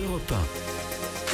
Europe 1.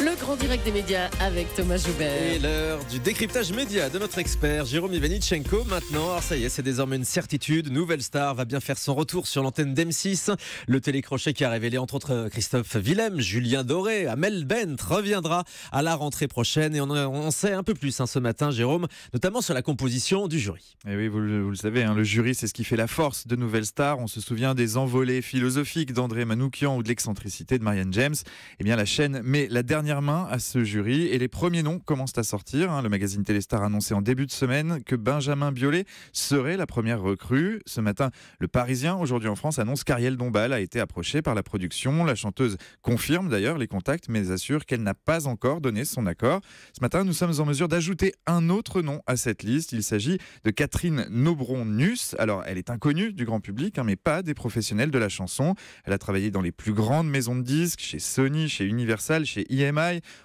Le grand direct des médias avec Thomas Joubert. Et l'heure du décryptage média de notre expert Jérôme Ivanichenko. Maintenant, alors ça y est, c'est désormais une certitude. Nouvelle Star va bien faire son retour sur l'antenne d'M6. Le télécrochet qui a révélé entre autres Christophe Willem, Julien Doré, Amel Bent reviendra à la rentrée prochaine. Et on sait un peu plus ce matin, Jérôme, notamment sur la composition du jury. Et oui, vous le savez, le jury, c'est ce qui fait la force de Nouvelle Star. On se souvient des envolées philosophiques d'André Manoukian ou de l'excentricité de Marianne James. Eh bien, la chaîne met la dernière main à ce jury et les premiers noms commencent à sortir. Le magazine Téléstar a annoncé en début de semaine que Benjamin Biolay serait la première recrue. Ce matin, le Parisien, aujourd'hui en France, annonce qu'Ariel Dombal a été approchée par la production. La chanteuse confirme d'ailleurs les contacts, mais assure qu'elle n'a pas encore donné son accord. Ce matin, nous sommes en mesure d'ajouter un autre nom à cette liste. Il s'agit de Catherine Nobron-Nuss. Alors, elle est inconnue du grand public, mais pas des professionnels de la chanson. Elle a travaillé dans les plus grandes maisons de disques, chez Sony, chez Universal, chez EMI.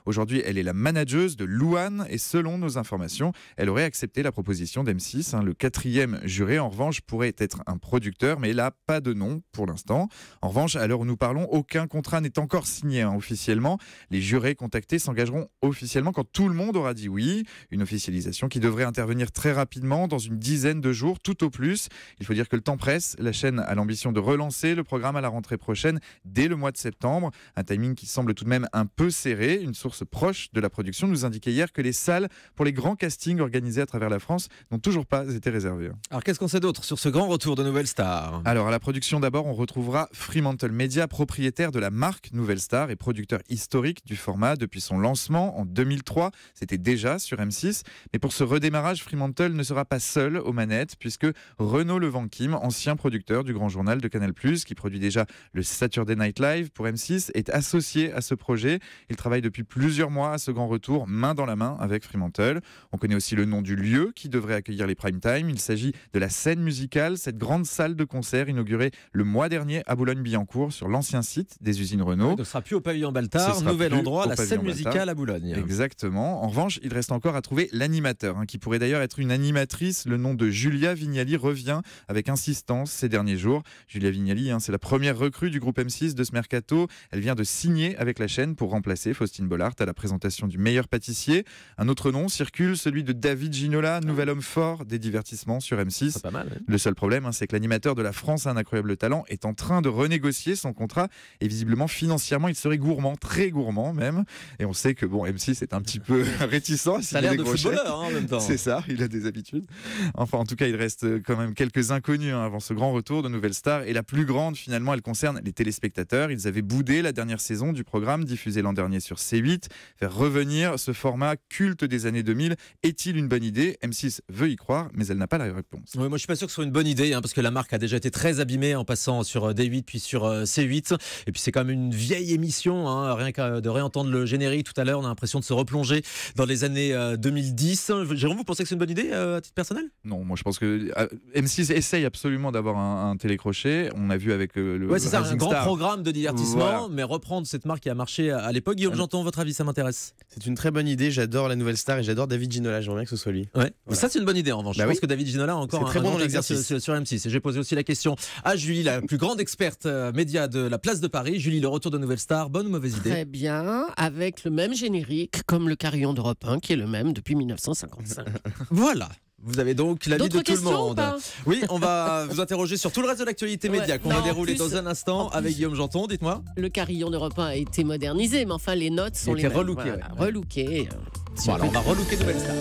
Aujourd'hui, elle est la manageuse de Louane et selon nos informations, elle aurait accepté la proposition d'M6. Le quatrième juré, en revanche, pourrait être un producteur, mais il n'a pas de nom pour l'instant. En revanche, à l'heure où nous parlons, aucun contrat n'est encore signé officiellement. Les jurés contactés s'engageront officiellement quand tout le monde aura dit oui. Une officialisation qui devrait intervenir très rapidement, dans une dizaine de jours, tout au plus. Il faut dire que le temps presse. La chaîne a l'ambition de relancer le programme à la rentrée prochaine, dès le mois de septembre. Un timing qui semble tout de même un peu serré. Une source proche de la production nous indiquait hier que les salles pour les grands castings organisés à travers la France n'ont toujours pas été réservées. Alors qu'est-ce qu'on sait d'autre sur ce grand retour de Nouvelle Star ? Alors à la production d'abord, on retrouvera Fremantle Media, propriétaire de la marque Nouvelle Star et producteur historique du format depuis son lancement en 2003. C'était déjà sur M6. Mais pour ce redémarrage, Fremantle ne sera pas seul aux manettes puisque Renaud Levanquim, ancien producteur du Grand Journal de Canal+, qui produit déjà le Saturday Night Live pour M6, est associé à ce projet. Il travaille depuis plusieurs mois à ce grand retour, main dans la main avec Fremantle. On connaît aussi le nom du lieu qui devrait accueillir les prime time. Il s'agit de la Scène Musicale, cette grande salle de concert inaugurée le mois dernier à Boulogne-Billancourt sur l'ancien site des usines Renault. Oui, ce ne sera plus au pavillon Baltard, nouvel endroit, la Scène Musicale à Boulogne. Exactement. En revanche, il reste encore à trouver l'animateur, qui pourrait d'ailleurs être une animatrice. Le nom de Julia Vignali revient avec insistance ces derniers jours. Julia Vignali, c'est la première recrue du groupe M6 de ce mercato. Elle vient de signer avec la chaîne pour remplacer Faustine Bollard à la présentation du meilleur pâtissier. Un autre nom circule, celui de David Ginola, nouvel homme fort des divertissements sur M6. C'est pas mal, oui. Le seul problème, c'est que l'animateur de La France a un incroyable talent est en train de renégocier son contrat et visiblement financièrement il serait gourmand, très gourmand même. Et on sait que M6 est un petit peu réticent. Ça a l'air de footballeur en même temps. C'est ça, il a des habitudes. Enfin, en tout cas, il reste quand même quelques inconnus avant ce grand retour de Nouvelle Star. Et la plus grande, finalement, elle concerne les téléspectateurs. Ils avaient boudé la dernière saison du programme diffusé l'an dernier sur C8. Faire revenir ce format culte des années 2000, est-il une bonne idée ? M6 veut y croire, mais elle n'a pas la réponse. Oui, moi je suis pas sûr que ce soit une bonne idée, parce que la marque a déjà été très abîmée en passant sur D8 puis sur C8. Et puis c'est quand même une vieille émission, rien que de réentendre le générique tout à l'heure, on a l'impression de se replonger dans les années 2010. Jérôme, vous pensez que c'est une bonne idée à titre personnel ? Non, moi je pense que M6 essaye absolument d'avoir un télécrochet. On a vu avec le c'est ça, un grand Star. programme de divertissement, Voilà. Mais reprendre cette marque qui a marché à l'époque. Guillaume Janton, votre avis, ça m'intéresse. C'est une très bonne idée, j'adore la Nouvelle Star et j'adore David Ginola, j'aimerais bien que ce soit lui. Ouais. Voilà. Ça c'est une bonne idée en revanche. Je pense que David Ginola a encore C'est très bon grand dans l'exercice. sur M6. Et j'ai posé aussi la question à Julie, la plus grande experte média de la place de Paris. Julie, le retour de Nouvelle Star, bonne ou mauvaise idée ? Très bien, avec le même générique comme le carillon d'Europe 1 qui est le même depuis 1955. Voilà. Vous avez donc l'avis de D'autres tout le questions ou monde. pas ? Oui, on va vous interroger sur tout le reste de l'actualité média qu'on va dérouler dans un instant avec Guillaume Janton. Dites-moi. Le carillon d'Europe 1 a été modernisé, mais enfin les notes sont Il les était mêmes. relooké, Voilà, relooké. Bon, alors on va relooker Nouvelle Star.